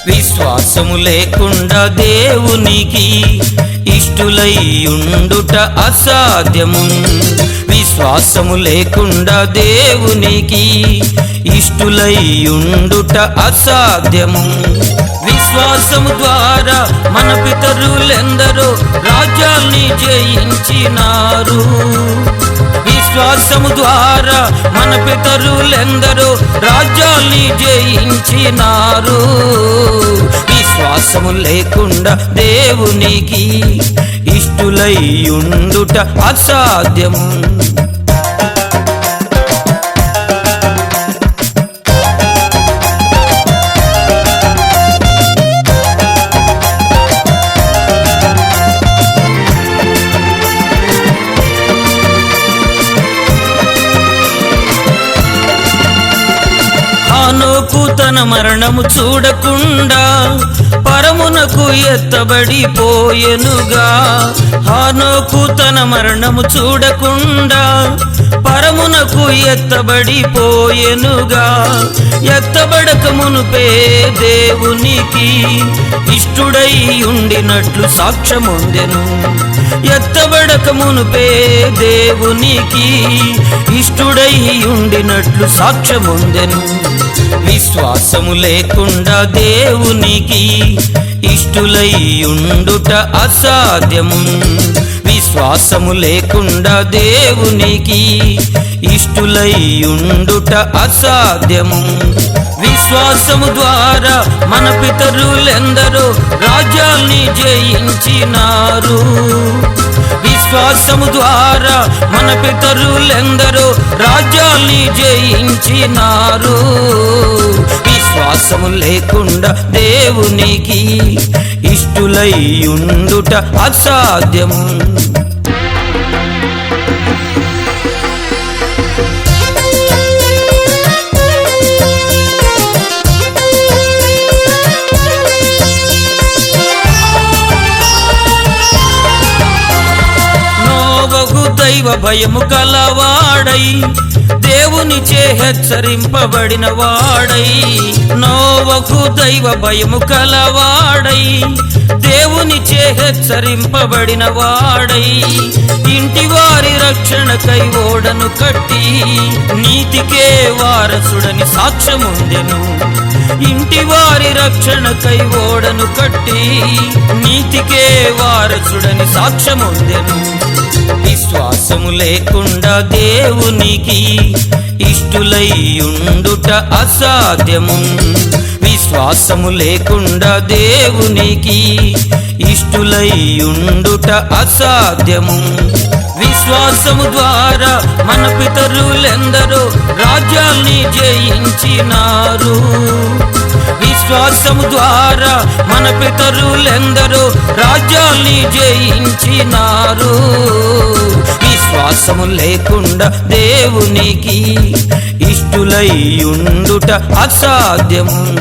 విశ్వాసము లేకుండా దేవునికి ఇష్టులై ఉండుట అసాధ్యము. విశ్వాసము లేకుండా దేవునికి ఇష్టులై ఉండుట అసాధ్యము. విశ్వాసము ద్వారా మన పితరులెందరో రాజ్యాల్ని జయించినారు. విశ్వాసము ద్వారా మన పితరులెందరో రాజ్యాల్ని జయించినారు. విశ్వాసము లేకుండా దేవునికి ఇష్టులై ఉండుట అసాధ్యము. హానోకు తన మరణము చూడకుండా పరమునకు ఎత్తబడిపోయెనుగా. హానోకు తన మరణము చూడకుండా పరమునకు ఎత్తబడిపోయెనుగా. ఎత్తబడక మునుపే దేవునికి ఇష్టుడై ఉండినట్లు సాక్ష్యమొందెను. ఎత్తబడక మునుపే దేవునికి ఇష్టుడై ఉండినట్లు సాక్ష్యమొందెను. విశ్వాసము లేకుండా దేవునికి ఇష్టులై ఉండుట అసాధ్యము. విశ్వాసము లేకుండా దేవునికి ఇష్టులై ఉండుట అసాధ్యము. విశ్వాసము ద్వారా మన పితరులెందరో రాజ్యాల్ని జయించినారు. విశ్వాసము ద్వారా మన పితరులెందరో రాజ్యాల్ని జయించినారు. విశ్వాసము లేకుండా దేవునికి ఇష్టులై ఉండుట అసాధ్యము. దైవ భయము కలవాడై దేవునిచే హెచ్చరింపబడిన వాడై. నోవహు దైవ భయము కలవాడై దేవునిచే హెచ్చరింపబడిన వాడై. ఇంటి వారి రక్షణకై ఓడను కట్టి నీతికే వారసుడని సాక్ష్యముందెను. ఇంటి వారి రక్షణకై ఓడను కట్టి నీతికే వారసుడని సాక్ష్యముందెను. విశ్వాసము లేకుండా దేవునికి ఇష్టులై ఉండుట అసాధ్యము. విశ్వాసము లేకుండా దేవునికి ఇష్టులై ఉండుట అసాధ్యము. విశ్వాసము ద్వారా మన పితరులెందరో రాజ్యాల్ని జయించినారు. విశ్వాసము ద్వారా మన పితరులెందరో రాజ్యాల్ని జయించినారు. విశ్వాసము లేకుండా దేవునికి ఇష్టులై ఉండుట అసాధ్యము.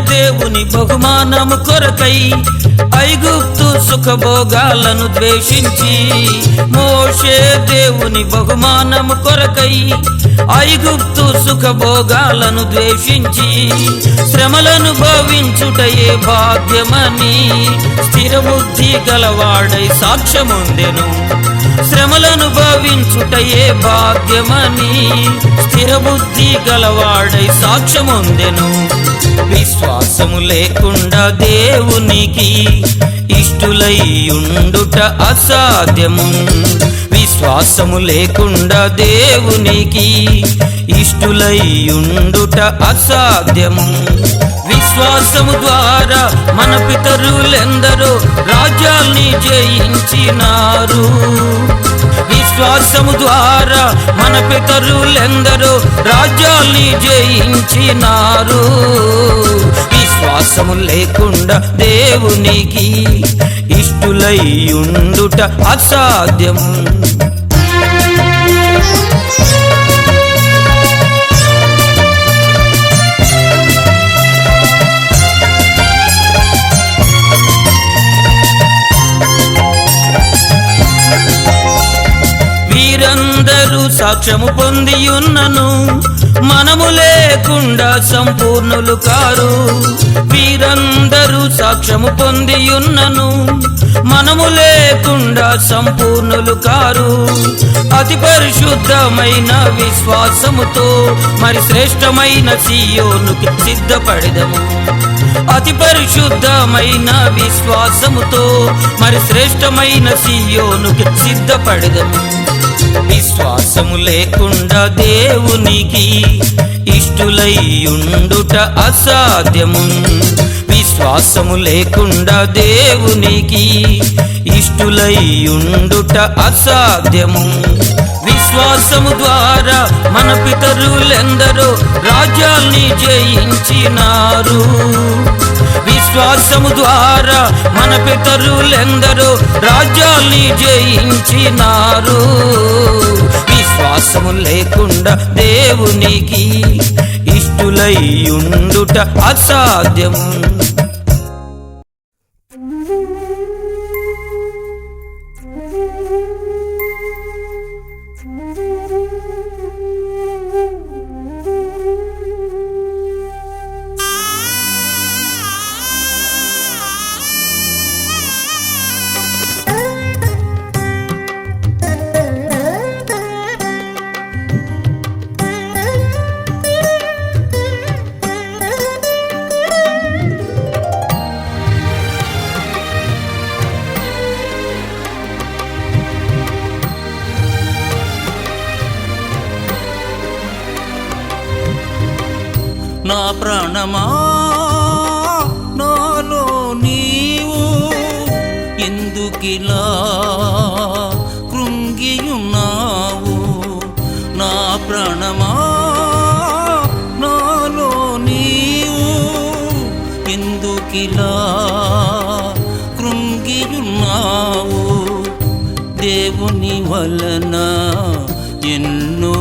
దేవుని బహుమానము కొరకై ఐగుప్తు సుఖభోగాలను ద్వేషించి. మోషే దేవుని బహుమానము కొరకై ఐగుప్తు సుఖభోగాలను ద్వేషించి శ్రమలను భవించుటయే భాగ్యమని స్థిరబుద్ధి గలవాడై సాక్ష్యముందెను. శ్రమలను భవించుటయే భాగ్యమని స్థిరబుద్ధి గలవాడై సాక్ష్యముందెను. విశ్వాసము లేకుండా దేవునికి ఇష్టులై ఉండుట అసాధ్యము. విశ్వాసము లేకుండా దేవునికి ఇష్టులై ఉండుట అసాధ్యము. విశ్వాసము ద్వారా మన పితరులెందరో రాజ్యాల్ని జయించినారు. విశ్వాసము ద్వారా మన పితరులెందరో రాజ్యాల్ని జయించినారు. విశ్వాసము లేకుండా దేవునికి ఇష్టులై ఉండుట అసాధ్యము. సాక్ష్యము పొందియున్నను మనము లేకుండా సంపూర్ణులు కారు. వీరందరూ సాక్ష్యము పొందియున్నను మనము లేకుండా సంపూర్ణులు కారు. అతి పరిశుద్ధమైన విశ్వాసముతో మరి శ్రేష్టమైన సియోనుకి సిద్ధపడెదము. అతి పరిశుద్ధమైన విశ్వాసముతో మరి శ్రేష్టమైన సియోనుకి సిద్ధపడెదము. విశ్వాసము లేకుండా దేవునికి ఇష్టులై ఉండుట అసాధ్యము. విశ్వాసము లేకుండా దేవునికి ఇష్టులై ఉండుట అసాధ్యము. విశ్వాసము ద్వారా మన పితరులెందరో రాజ్యాల్ని జయించినారు. విశ్వాసము ద్వారా మన పితరులెందరో రాజ్యాల్ని జయించినారు. విశ్వాసము లేకుండా దేవునికి ఇష్టులై ఉండుట అసాధ్యము. నా ప్రాణమా నాలో నీవు ఎందుకిలా కృంగియున్నావు. నా ప్రాణమా నాలో నీవు ఎందుకిలా కృంగియున్నావు. దేవుని వలన ఎన్నో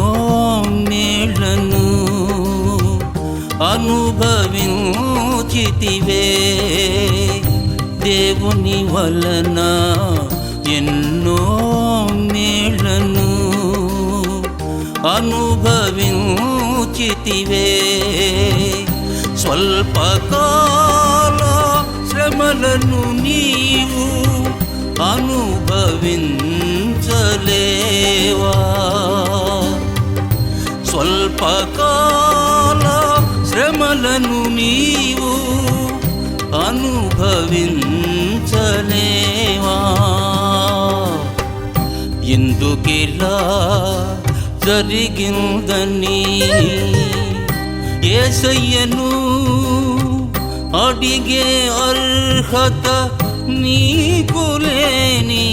మేళ్లను అనుభవించితివే. దేవుని వలన ఎన్నో మేళ్లను అనుభవించితివే. స్వల్పకాల శ్రమలను నీవు అనుభవించలేవా. స్వల్పకాల శ్రమలను నీవు అనుభవించలేవా. ఎందుకిలా జరిగిందని యేసయ్యను అడిగే అర్హత నీకు లేదని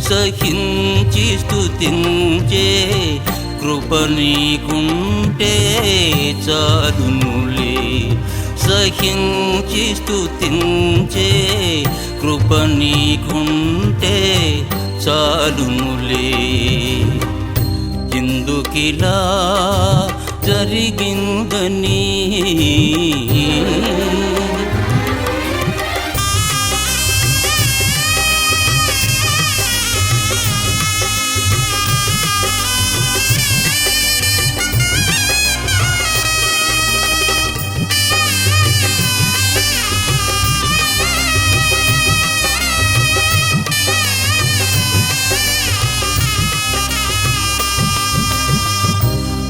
సహించి స్తుతించే కృప నీకుంటే చాలునులే. సహించి స్తుతించే కృప నీకుంటే చాలునులే. ఎందుకిలా జరిగిందని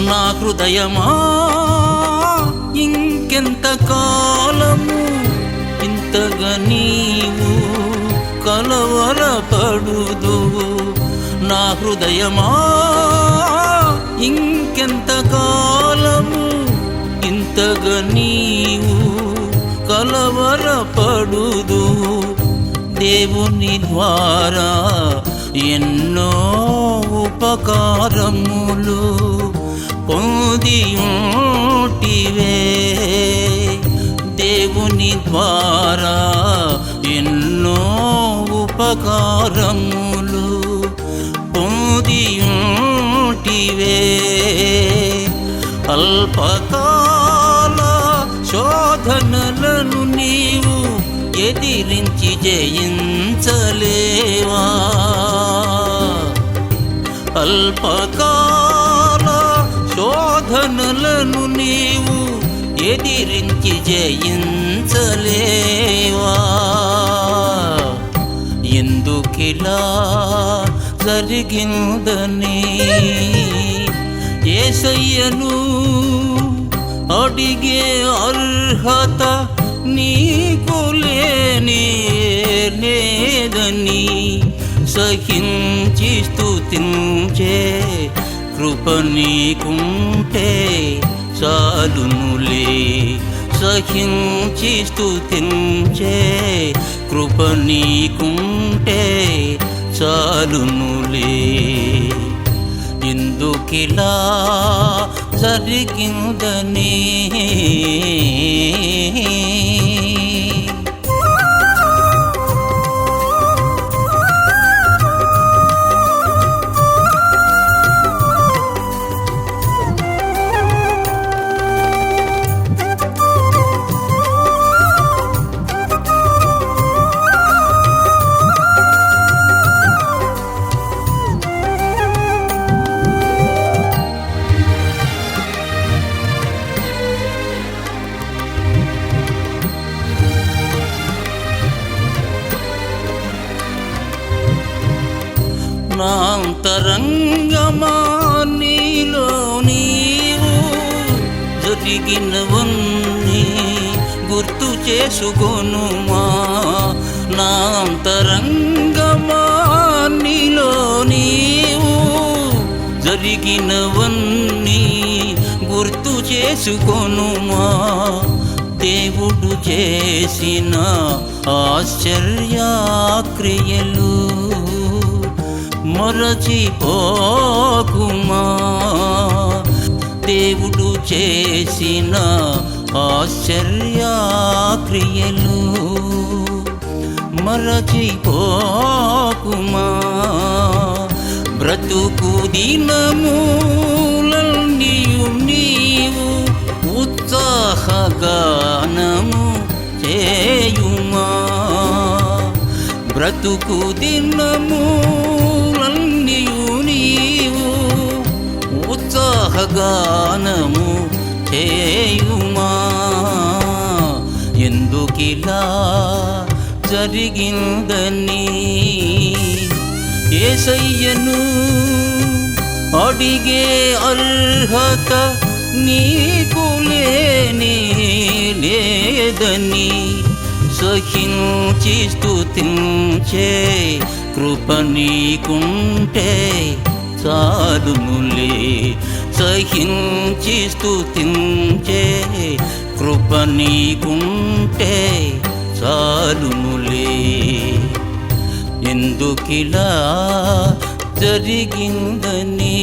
నా హృదయమా ఇంకెంత కాలము ఇంతగా నీవు కలవరపడుదువు. నా హృదయమా ఇంకెంత కాలము ఇంతగా నీవు కలవరపడుదువు. దేవుని ద్వారా ఎన్నో ఉపకారములు పొందియుంటివే. దేవుని ద్వారా ఎన్నో ఉపకారములు పొందియుంటివే. అల్పకాల శోధనలను నీవు ఎదిరించి జయించలేవా. అల్పకాల శోధనలను నీవు ఎదిరించి జయించలేవా? ఎందుకిలా జరిగిందని యేసయ్యను అడిగే అర్హత నీకు లేదని సహించి స్తుతించే కృప నీకుంటే చాలునులే. సహించి స్తుతించే కృప నీకుంటే చాలునులే. ఎందుకిలా జరిగిందని నా అంతరంగమా నీలో నీవు జరిగినవన్నీ గుర్తు చేసుకొనుమా. నా అంతరంగమా నీలో నీవు జరిగినవన్నీ గుర్తు చేసుకొనుమా. దేవుడు చేసిన ఆశ్చర్యక్రియలు మరచిపోకుమా. దేవుడు చేసిన ఆశ్చర్యక్రియలు మరచిపోకుమా. బ్రతుకు దినములన్నీయు నీవు ఉత్సాహగానము చేయుమా. బ్రతుకు దినములన్నీయు నీవు ఉత్సాహగానము చేయుమా. ఎందుకిలా జరిగిందని యేసయ్యను అడిగే అర్హత నీకు లేదని సహించి స్తుతించే కృప నీకుంటే చాలునులే. సహించి స్తుతించే కృప నీకుంటే చాలునులే. ఎందుకిలా జరిగిందని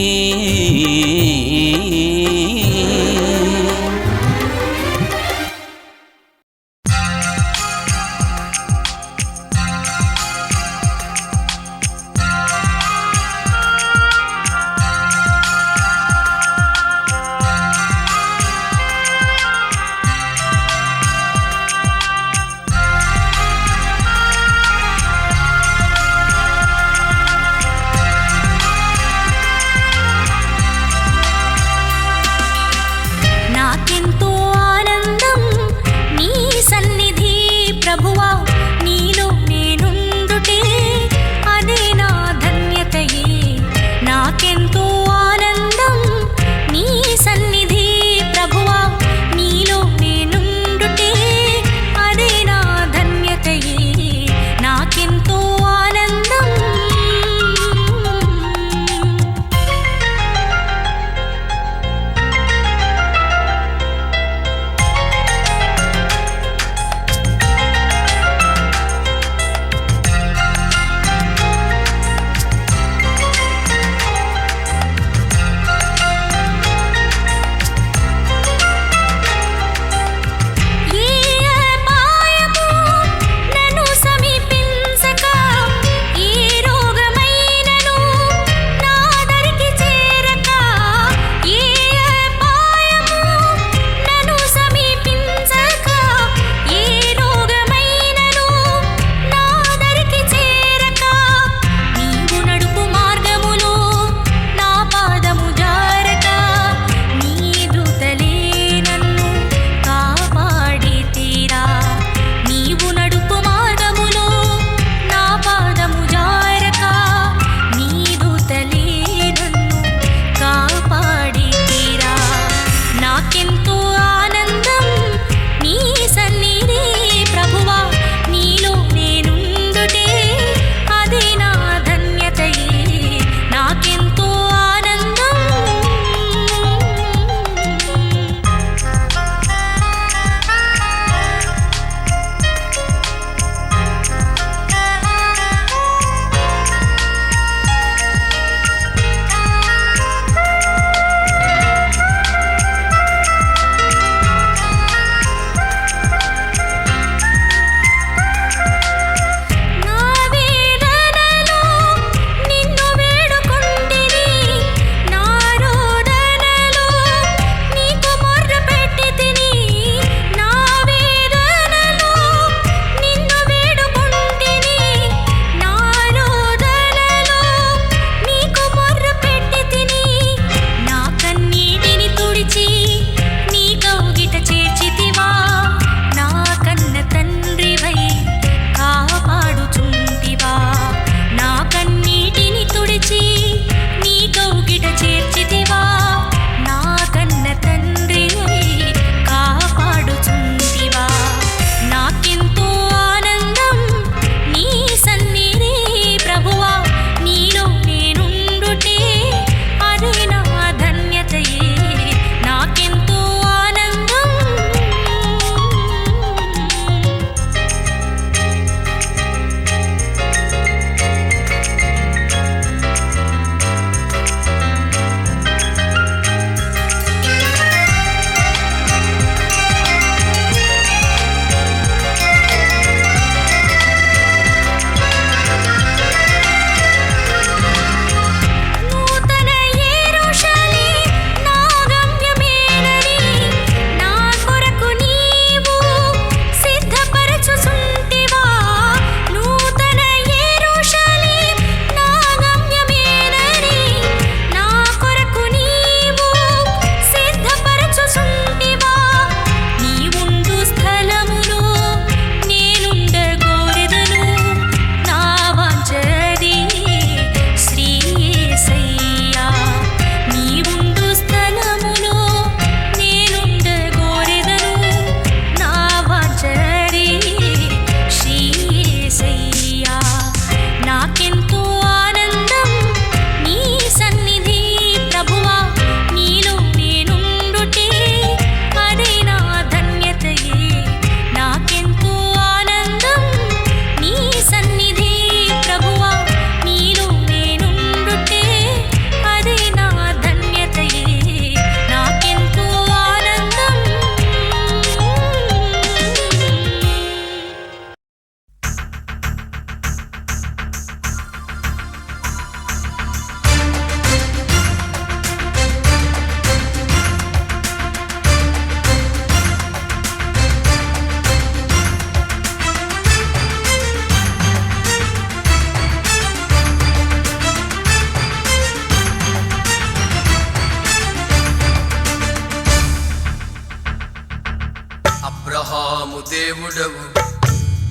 అబ్రహాము దేవుడవు,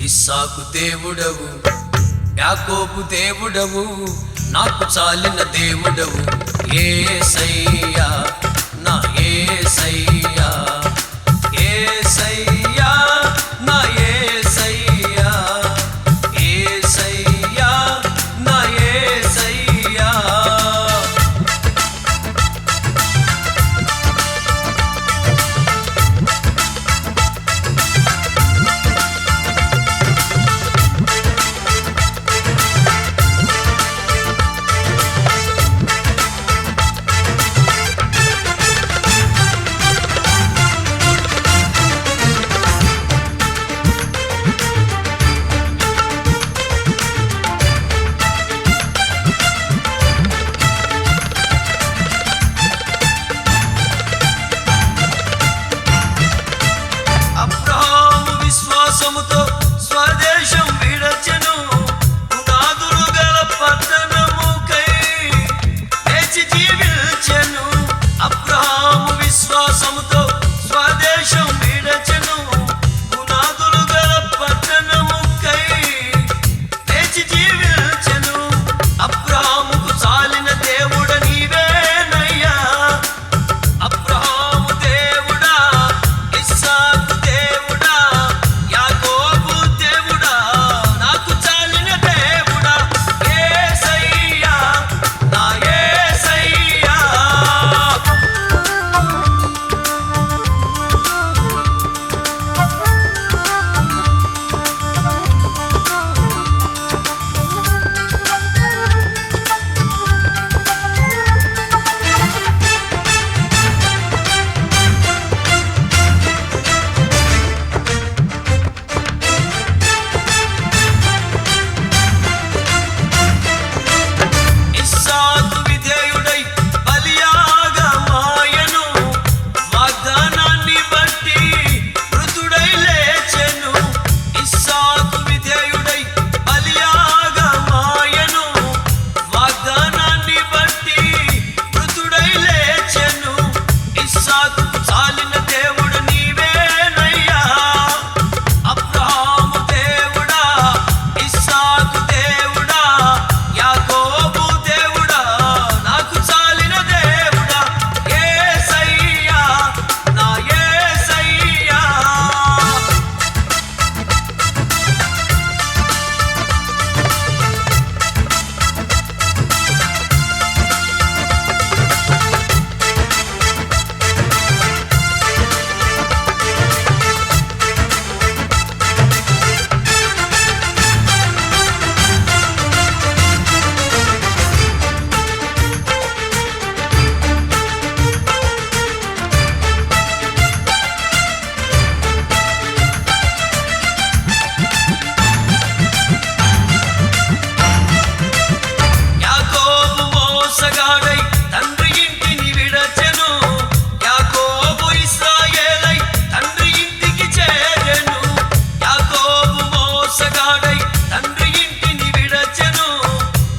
ఇస్సాకు దేవుడవు, యాకోబు దేవుడవు, నాకు చాలిన దేవుడవు. యేసయ్యా నా యేసయ్యా, యేసయ్యా నా యేసయ్యా, యేసయ్యా నా యేసయ్యా. అబ్రహాము విశ్వాసముతో స్వదేశం విడచెను, పునాదులు గల పట్టణముకై లేచి జీవించెను. అబ్రహాము విశ్వాసముతో స్వదేశం విడచెను, పునాదులు గల పట్టణముకై లేచి జీవించెను. అబ్రహాముకు చాలిన దేవుడ నీవేనయ్యా, అబ్రహాము దేవుడా, ఇస్సాకు దేవుడా, యాకోబు దేవుడా, నాకు చాలిన దేవుడా. యేసయ్యా నా యేసయ్యా. ఇస్సాకు విధేయుడై బలియాగమాయెను, వాగ్దానాన్ని బట్టి మృతుడై లేచెను. ఇస్సాకు విధేయుడై బలియాగమాయెను, వాగ్దానాన్ని బట్టి మృతుడై లేచెను. ఇస్సాకుకు చాలిన దేవుడు నీవేనయ్యా, అబ్రహాము దేవుడా, ఇస్సాకు దేవుడా, యాకోబు దేవుడా, నాకు చాలిన దేవుడా. యేసయ్యా నా యేసయ్యా. యాకోబు మోసగాడై తండ్రి ఇంటిని విడచెను, యాకోబు ఇశ్రాయేలై తండ్రి ఇంటికి చేరెను. యాకోబు మోసగాడై తండ్రి ఇంటిని విడచెను,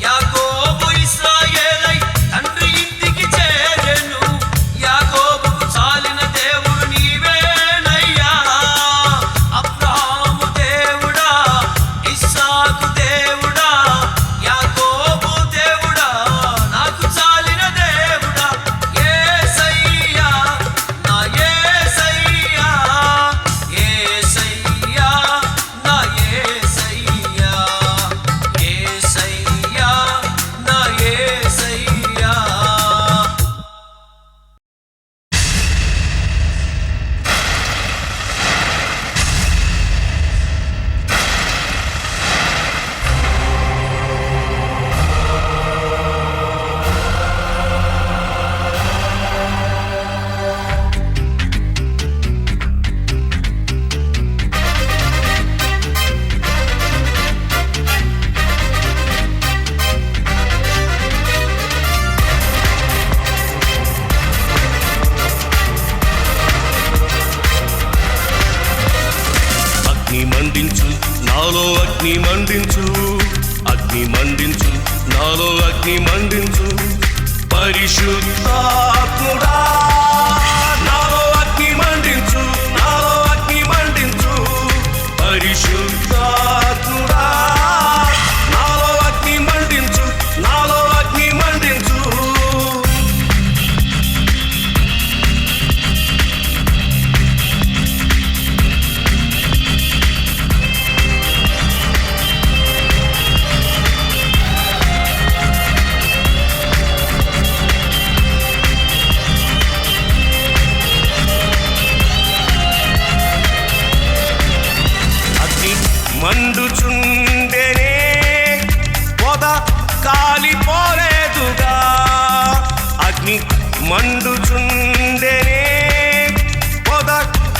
యాకోబు ఇశ్రాయేలై తండ్రి ఇంటికి చేరెను. యాకోబుకు చాలిన దేవుడు నీవేనయ్యా, అబ్రహాము దేవుడా, ఇస్సాకు దేవుడా, యాకోబు దేవుడా, నాకు చాలిన దేవుడా. యేసయ్యా నా యేసయ్యా, యేసయ్యా నా యేసయ్యా, యేసయ్యా నా యేసయ్యా. అగ్ని మండించు నాలో అగ్ని మండించు, అగ్ని మండించు నాలో అగ్ని మండించు, పరిశుద్ధాత్ముడా నాలో అగ్ని మండించు, నాలో అగ్ని మండించు. మండుచుండెనే పొద కాలిపోలేదుగా అగ్ని మండుచుండెనే పొద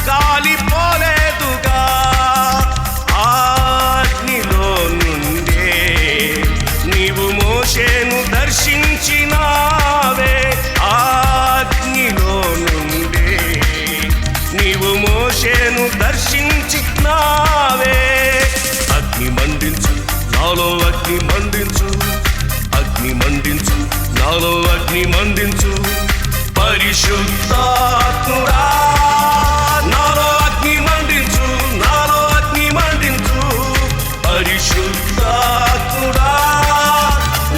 కాలిపోలేదుగా ఆ అగ్నిలో నుండే నీవు మోషేను దర్శించినావే ఆ అగ్నిలో నుండే నీవు మోషేను దర్శించినావే అగ్ని మండించు నాలో అగ్ని మండించు అగ్ని మండించు నాలో అగ్ని మండించు పరిశుద్ధాత్ముడా నాలో అగ్ని మండించు నాలో అగ్ని మండించు పరిశుద్ధాత్ముడా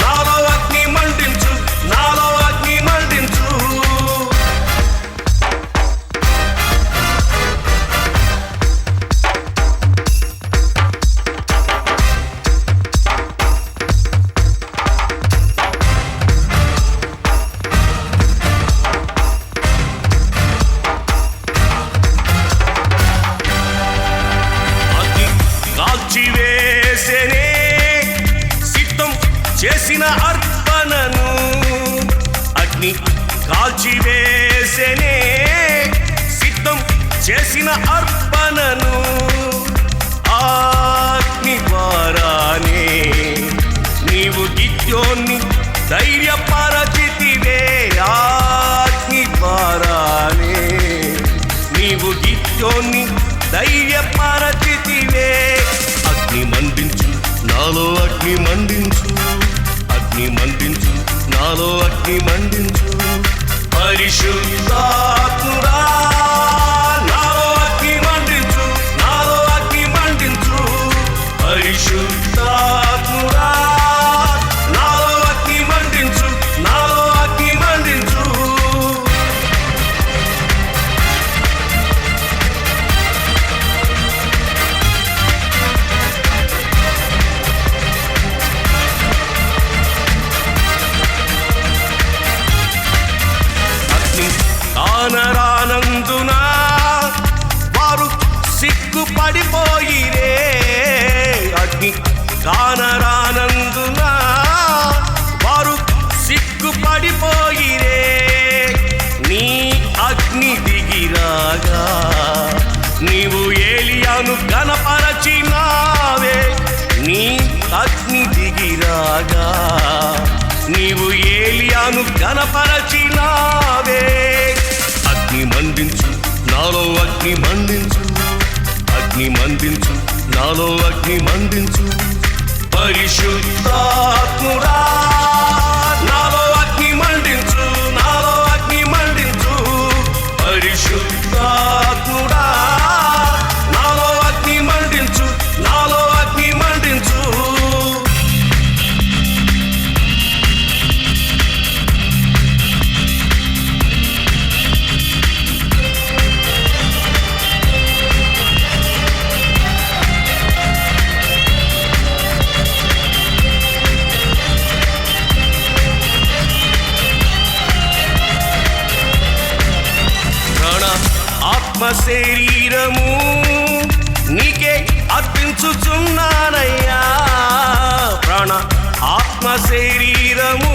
నాలో అగ్ని మండించు నాలో అగ్ని మండించు అగ్ని కాల్చివేసెనే సిద్ధం చేసిన అర్పణను అగ్ని కాల్చివేసెనే సిద్ధం చేసిన అర్పణను ఆ అగ్ని ద్వారానే నీవు గిద్యోన్ని ధైర్యపరచితివే ఆ అగ్ని ద్వారానే నీవు గిద్యోన్ని ధైర్యపరచితివే అగ్ని మండించు నాలో అగ్ని మండించు అగ్ని మండించు నాలో అగ్ని మండించు పరిశుద్ధాత్ముడా నాలో అగ్ని మండించు నాలో అగ్ని మండించు పరిశుద్ధాత్ముడా నాలో అగ్ని మండించు నాలో అగ్ని మండించు అగ్ని కానరానందున వారు సిగ్గుపడిపోయిరే అగ్ని కానరానందున వారు సిగ్గుపడిపోయిరే నీ అగ్ని దిగిరాగా నీవు ఏలియాను గణపరచినావే నీ అగ్ని దిగిరాగా నీవు ఏలియాను గణపరచినావే అగ్ని మండించు నాలో అగ్ని మండించు అగ్ని మండించు నాలో అగ్ని మండించు పరిశుద్ధాత్ముడా నాలో అగ్ని మండించు నాలో అగ్ని మండించు పరిశుద్ధాత్ముడా నాలో అగ్ని మండించు నాలో అగ్ని మండించు ప్రాణ ఆత్మ శరీరము నీకే అర్పించుచున్నానయ్యా ప్రాణ ఆత్మ శరీరము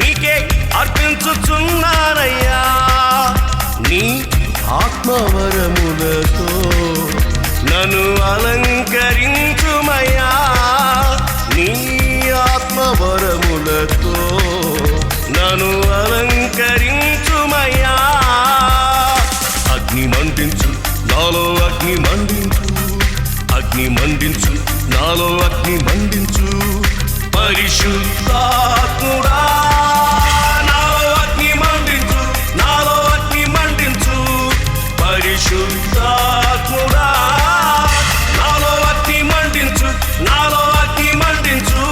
నీకే అర్పించుచున్నానయ్యా నీ ఆత్మవరములతో నన్ను అలంకరించుమయ్యా నీ ఆత్మవరములతో నన్ను అలంకరించుమయ్యా అగ్ని మండించు నాలో అగ్ని మండించు అగ్ని మండించు నాలో అగ్ని మండించు పరిశుద్ధాత్ముడా నాలో అగ్ని మండించు నాలో అగ్ని మండించు పరిశుద్ధాత్ముడా నాలో అగ్ని మండించు నాలో అగ్ని మండించు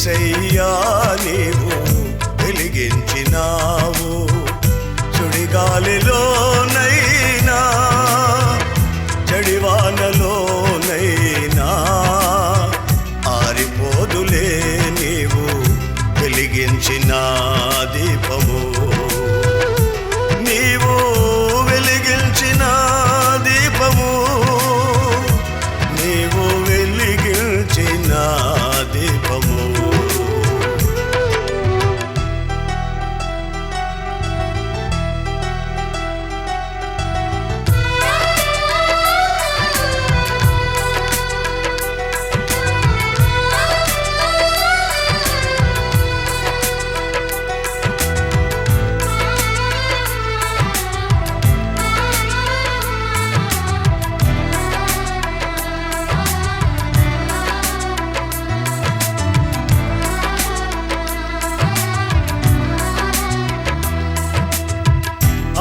యేసయ్యా నీవు వెలిగించినావు, సుడిగాలిలోనైనా జడివానలోనైనా ఆరిపోదులే నీవు వెలిగించిన దీపము. నీవు వెలిగించిన దీపము, నీవు వెలిగించిన దీపము.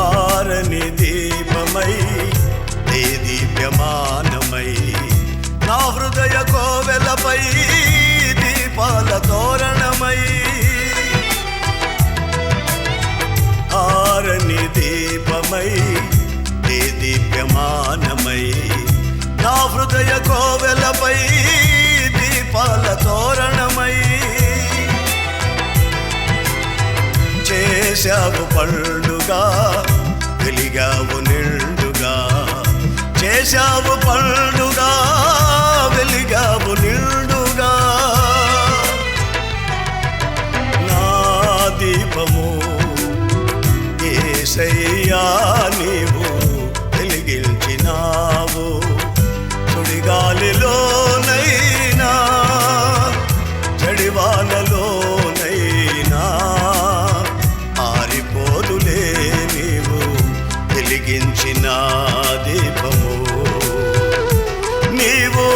ఆరని దీపమై దీప్యమానమై నా హృదయ కోవెలపై దీపాల తోరణమై. ఆరని దీపమై దీప్యమానమై నా హృదయ కోవెలపై దీపాల తోరణమై. చేశావు పండుగా వెలిగావు నిండుగా, చేశావు పండుగా వెలిగావు నిండుగా. నా దీపము యేసయ్యా నీవు వెలిగించినావు, సుడిగాలిలోనైనా జడివానలోనైనా ఆరిపోదులే నీవు వెలిగించిన దీపము. నీవు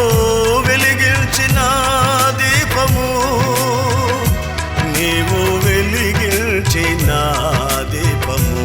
వెలిగించిన దీపము, నీవు వెలిగించిన దీపము.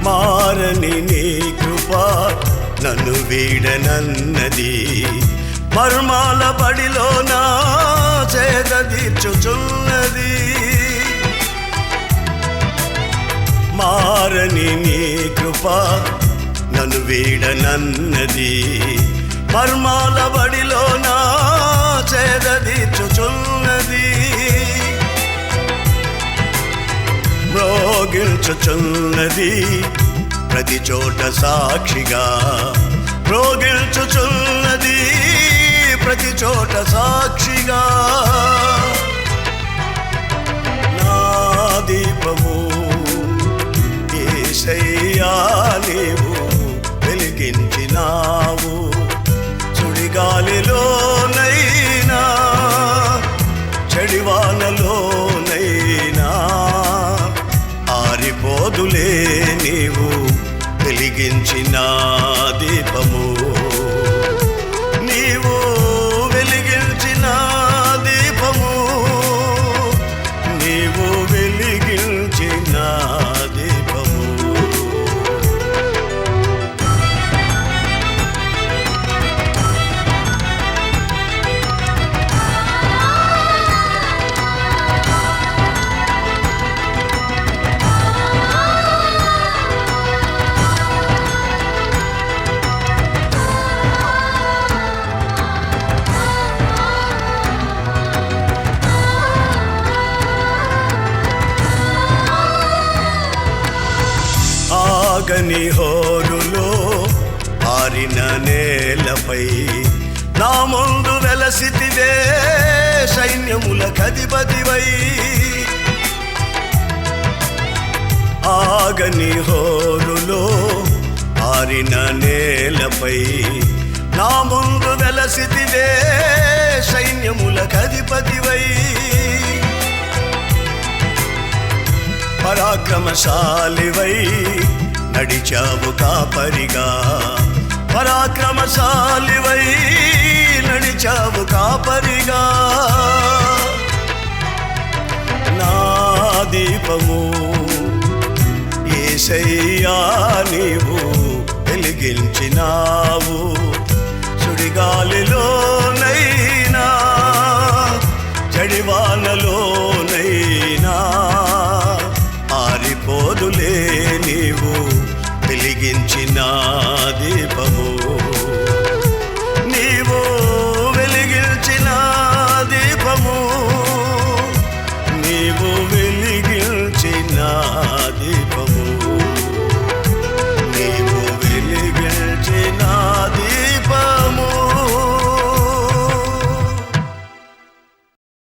మారని నీ కృప నన్ను వీడనన్నది, మర్మాల బడిలో నా చేదీర్చుచున్నది. మారని నీ కృప నన్ను వీడనన్నది, మర్మాల బడిలో నా చేదీర్చుచున్నది. మ్రోగిల్చుచున్నది ప్రతి చోట సాక్షిగా, మ్రోగిల్చుచున్నది ప్రతి చోట సాక్షిగా. నా దీపము యేసయ్యా నీవు వెలిగించినావు, సుడిగాలిలోనైనా చెడివానలోనైనా ఆరిపోదులే నీవు వెలిగించిన దీపము. నీవు వెలిగించిన దీపము, నీవు వెలిగించిన దీపము. ఆగని హోరులో ఆరిన నేలపై నా ముందు వెలసితివే సైన్యముల కధిపతివై. ఆగని హోరులో ఆరిన నేలపై నా ముందు వెలసితివే సైన్యముల కధిపతివై. పరాక్రమశాలివై నడి నడిచావు కాపరిగా, పరాక్రమశాలివై నడిచావు కాపరిగా. నా దీపము యేసయ్యా నీవు వెలిగించినావు, సుడిగాలిలోనైనా జడివానలో